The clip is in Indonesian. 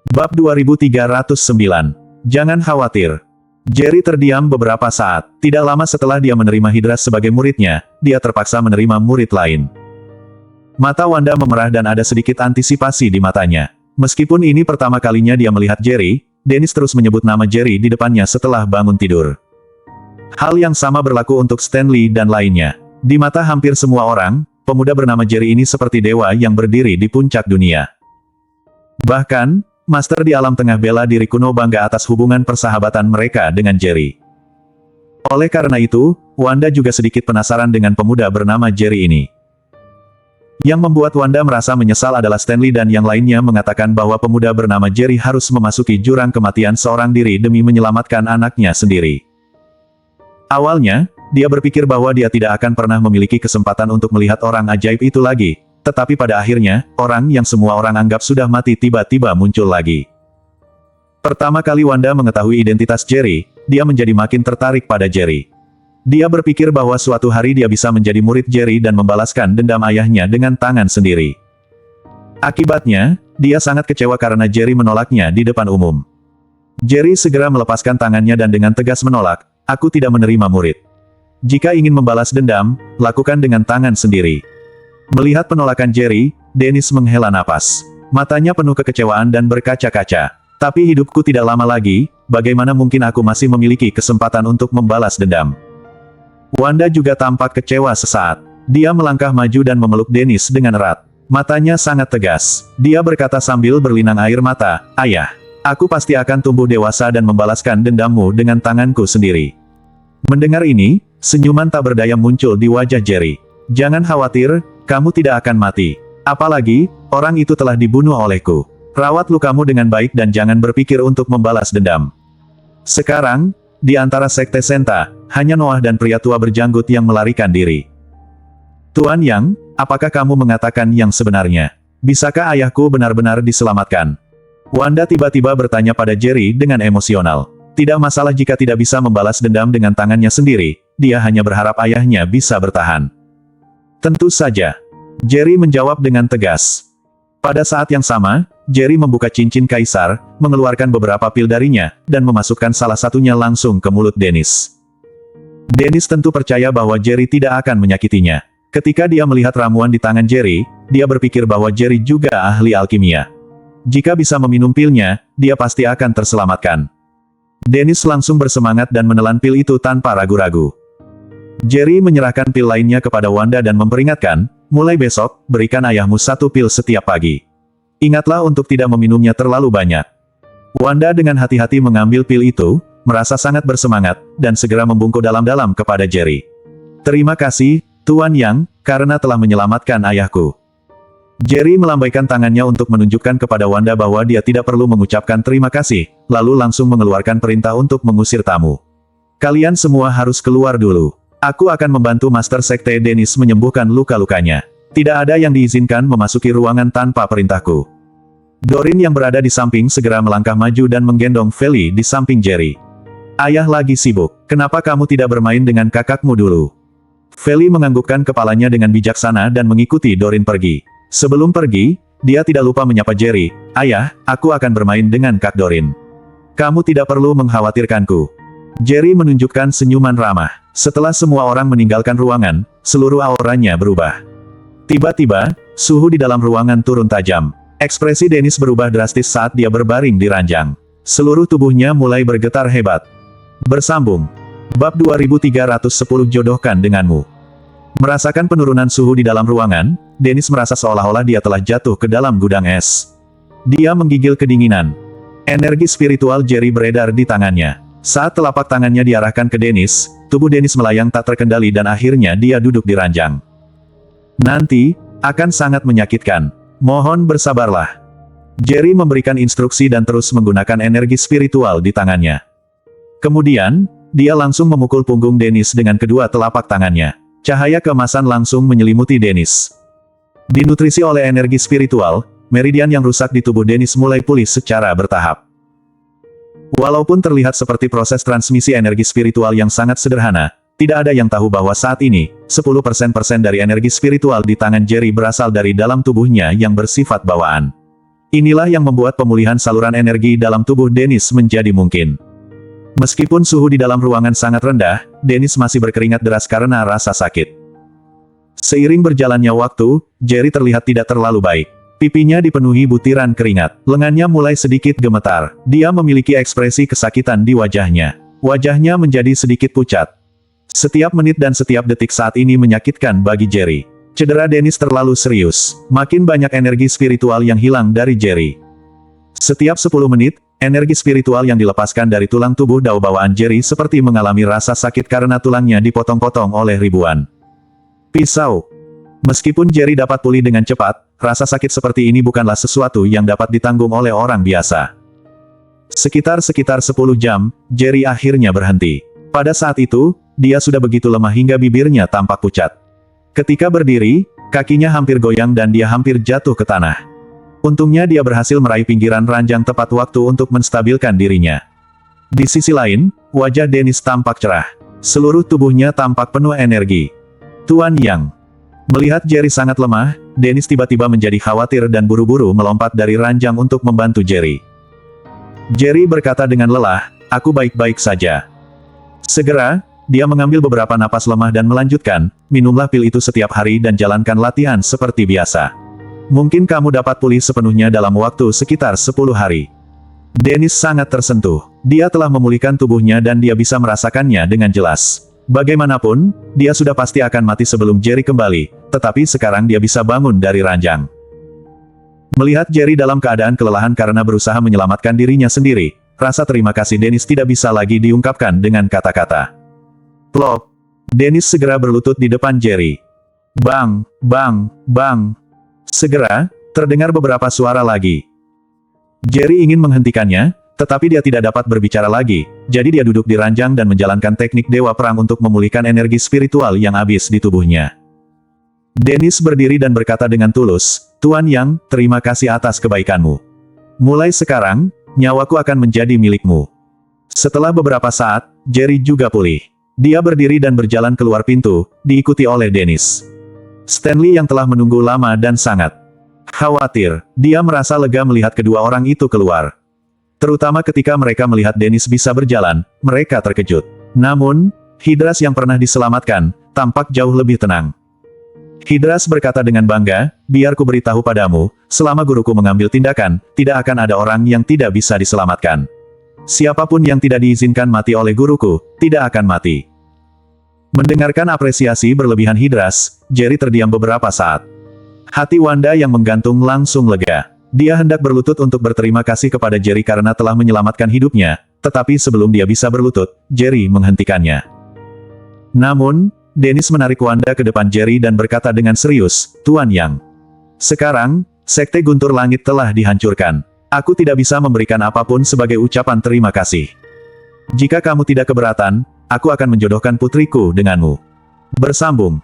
Bab 2309. Jangan khawatir. Jerry terdiam beberapa saat. Tidak lama setelah dia menerima Hydras sebagai muridnya, dia terpaksa menerima murid lain. Mata Wanda memerah dan ada sedikit antisipasi di matanya. Meskipun ini pertama kalinya dia melihat Jerry, Dennis terus menyebut nama Jerry di depannya setelah bangun tidur. Hal yang sama berlaku untuk Stanley dan lainnya. Di mata hampir semua orang, pemuda bernama Jerry ini seperti dewa yang berdiri di puncak dunia. Bahkan, Master di alam tengah bela diri kuno bangga atas hubungan persahabatan mereka dengan Jerry. Oleh karena itu, Wanda juga sedikit penasaran dengan pemuda bernama Jerry ini. Yang membuat Wanda merasa menyesal adalah Stanley dan yang lainnya mengatakan bahwa pemuda bernama Jerry harus memasuki jurang kematian seorang diri demi menyelamatkan anaknya sendiri. Awalnya, dia berpikir bahwa dia tidak akan pernah memiliki kesempatan untuk melihat orang ajaib itu lagi. Tetapi pada akhirnya, orang yang semua orang anggap sudah mati tiba-tiba muncul lagi. Pertama kali Wanda mengetahui identitas Jerry, dia menjadi makin tertarik pada Jerry. Dia berpikir bahwa suatu hari dia bisa menjadi murid Jerry dan membalaskan dendam ayahnya dengan tangan sendiri. Akibatnya, dia sangat kecewa karena Jerry menolaknya di depan umum. Jerry segera melepaskan tangannya dan dengan tegas menolak, "Aku tidak menerima murid. Jika ingin membalas dendam, lakukan dengan tangan sendiri." Melihat penolakan Jerry, Dennis menghela napas. Matanya penuh kekecewaan dan berkaca-kaca. Tapi hidupku tidak lama lagi, bagaimana mungkin aku masih memiliki kesempatan untuk membalas dendam? Wanda juga tampak kecewa sesaat. Dia melangkah maju dan memeluk Dennis dengan erat. Matanya sangat tegas. Dia berkata sambil berlinang air mata, "Ayah, aku pasti akan tumbuh dewasa dan membalaskan dendammu dengan tanganku sendiri." Mendengar ini, senyuman tak berdaya muncul di wajah Jerry. "Jangan khawatir, kamu tidak akan mati. Apalagi, orang itu telah dibunuh olehku. Rawat lukamu dengan baik dan jangan berpikir untuk membalas dendam." Sekarang, di antara sekte Senta, hanya Noah dan pria tua berjanggut yang melarikan diri. "Tuan Yang, apakah kamu mengatakan yang sebenarnya? Bisakah ayahku benar-benar diselamatkan?" Wanda tiba-tiba bertanya pada Jerry dengan emosional. Tidak masalah jika tidak bisa membalas dendam dengan tangannya sendiri, dia hanya berharap ayahnya bisa bertahan. "Tentu saja." Jerry menjawab dengan tegas. Pada saat yang sama, Jerry membuka cincin kaisar, mengeluarkan beberapa pil darinya, dan memasukkan salah satunya langsung ke mulut Dennis. Dennis tentu percaya bahwa Jerry tidak akan menyakitinya. Ketika dia melihat ramuan di tangan Jerry, dia berpikir bahwa Jerry juga ahli alkimia. Jika bisa meminum pilnya, dia pasti akan terselamatkan. Dennis langsung bersemangat dan menelan pil itu tanpa ragu-ragu. Jerry menyerahkan pil lainnya kepada Wanda dan memperingatkan, "Mulai besok, berikan ayahmu satu pil setiap pagi. Ingatlah untuk tidak meminumnya terlalu banyak." Wanda dengan hati-hati mengambil pil itu, merasa sangat bersemangat, dan segera membungkuk dalam-dalam kepada Jerry. "Terima kasih, Tuan Yang, karena telah menyelamatkan ayahku." Jerry melambaikan tangannya untuk menunjukkan kepada Wanda bahwa dia tidak perlu mengucapkan terima kasih, lalu langsung mengeluarkan perintah untuk mengusir tamu. "Kalian semua harus keluar dulu. Aku akan membantu Master Sekte Dennis menyembuhkan luka-lukanya. Tidak ada yang diizinkan memasuki ruangan tanpa perintahku." Doreen yang berada di samping segera melangkah maju dan menggendong Feli di samping Jerry. "Ayah lagi sibuk, kenapa kamu tidak bermain dengan kakakmu dulu?" Feli menganggukkan kepalanya dengan bijaksana dan mengikuti Doreen pergi. Sebelum pergi, dia tidak lupa menyapa Jerry, "Ayah, aku akan bermain dengan Kak Doreen. Kamu tidak perlu mengkhawatirkanku." Jerry menunjukkan senyuman ramah. Setelah semua orang meninggalkan ruangan, seluruh auranya berubah. Tiba-tiba, suhu di dalam ruangan turun tajam. Ekspresi Dennis berubah drastis saat dia berbaring di ranjang. Seluruh tubuhnya mulai bergetar hebat. Bersambung. Bab 2310 Jodohkan denganmu. Merasakan penurunan suhu di dalam ruangan, Dennis merasa seolah-olah dia telah jatuh ke dalam gudang es. Dia menggigil kedinginan. Energi spiritual Jerry beredar di tangannya. Saat telapak tangannya diarahkan ke Dennis, tubuh Dennis melayang tak terkendali dan akhirnya dia duduk di ranjang. "Nanti, akan sangat menyakitkan. Mohon bersabarlah." Jerry memberikan instruksi dan terus menggunakan energi spiritual di tangannya. Kemudian, dia langsung memukul punggung Dennis dengan kedua telapak tangannya. Cahaya keemasan langsung menyelimuti Dennis. Dinutrisi oleh energi spiritual, meridian yang rusak di tubuh Dennis mulai pulih secara bertahap. Walaupun terlihat seperti proses transmisi energi spiritual yang sangat sederhana, tidak ada yang tahu bahwa saat ini, 10% dari energi spiritual di tangan Jerry berasal dari dalam tubuhnya yang bersifat bawaan. Inilah yang membuat pemulihan saluran energi dalam tubuh Dennis menjadi mungkin. Meskipun suhu di dalam ruangan sangat rendah, Dennis masih berkeringat deras karena rasa sakit. Seiring berjalannya waktu, Jerry terlihat tidak terlalu baik. Pipinya dipenuhi butiran keringat, lengannya mulai sedikit gemetar. Dia memiliki ekspresi kesakitan di wajahnya. Wajahnya menjadi sedikit pucat. Setiap menit dan setiap detik saat ini menyakitkan bagi Jerry. Cedera Dennis terlalu serius. Makin banyak energi spiritual yang hilang dari Jerry. Setiap 10 menit, energi spiritual yang dilepaskan dari tulang tubuh dao bawaan Jerry seperti mengalami rasa sakit karena tulangnya dipotong-potong oleh ribuan pisau. Meskipun Jerry dapat pulih dengan cepat, rasa sakit seperti ini bukanlah sesuatu yang dapat ditanggung oleh orang biasa. Sekitar 10 jam, Jerry akhirnya berhenti. Pada saat itu, dia sudah begitu lemah hingga bibirnya tampak pucat. Ketika berdiri, kakinya hampir goyang dan dia hampir jatuh ke tanah. Untungnya dia berhasil meraih pinggiran ranjang tepat waktu untuk menstabilkan dirinya. Di sisi lain, wajah Dennis tampak cerah. Seluruh tubuhnya tampak penuh energi. Tuan Yang. Melihat Jerry sangat lemah, Dennis tiba-tiba menjadi khawatir dan buru-buru melompat dari ranjang untuk membantu Jerry. Jerry berkata dengan lelah, "Aku baik-baik saja." Segera, dia mengambil beberapa napas lemah dan melanjutkan, "Minumlah pil itu setiap hari dan jalankan latihan seperti biasa. Mungkin kamu dapat pulih sepenuhnya dalam waktu sekitar 10 hari." Dennis sangat tersentuh. Dia telah memulihkan tubuhnya dan dia bisa merasakannya dengan jelas. Bagaimanapun, dia sudah pasti akan mati sebelum Jerry kembali, tetapi sekarang dia bisa bangun dari ranjang. Melihat Jerry dalam keadaan kelelahan karena berusaha menyelamatkan dirinya sendiri, rasa terima kasih Dennis tidak bisa lagi diungkapkan dengan kata-kata. Plop! Dennis segera berlutut di depan Jerry. Bang, bang, bang. Segera, terdengar beberapa suara lagi. Jerry ingin menghentikannya, tetapi dia tidak dapat berbicara lagi, jadi dia duduk di ranjang dan menjalankan teknik Dewa Perang untuk memulihkan energi spiritual yang habis di tubuhnya. Dennis berdiri dan berkata dengan tulus, "Tuan Yang, terima kasih atas kebaikanmu. Mulai sekarang, nyawaku akan menjadi milikmu." Setelah beberapa saat, Jerry juga pulih. Dia berdiri dan berjalan keluar pintu, diikuti oleh Dennis. Stanley yang telah menunggu lama dan sangat khawatir, dia merasa lega melihat kedua orang itu keluar. Terutama ketika mereka melihat Dennis bisa berjalan, mereka terkejut. Namun, Hydras yang pernah diselamatkan, tampak jauh lebih tenang. Hydras berkata dengan bangga, "Biar ku beritahu padamu, selama guruku mengambil tindakan, tidak akan ada orang yang tidak bisa diselamatkan. Siapapun yang tidak diizinkan mati oleh guruku, tidak akan mati." Mendengarkan apresiasi berlebihan Hydras, Jerry terdiam beberapa saat. Hati Wanda yang menggantung langsung lega. Dia hendak berlutut untuk berterima kasih kepada Jerry karena telah menyelamatkan hidupnya, tetapi sebelum dia bisa berlutut, Jerry menghentikannya. Namun, Dennis menarik Wanda ke depan Jerry dan berkata dengan serius, "Tuan Yang. Sekarang, Sekte Guntur Langit telah dihancurkan. Aku tidak bisa memberikan apapun sebagai ucapan terima kasih. Jika kamu tidak keberatan, aku akan menjodohkan putriku denganmu." Bersambung.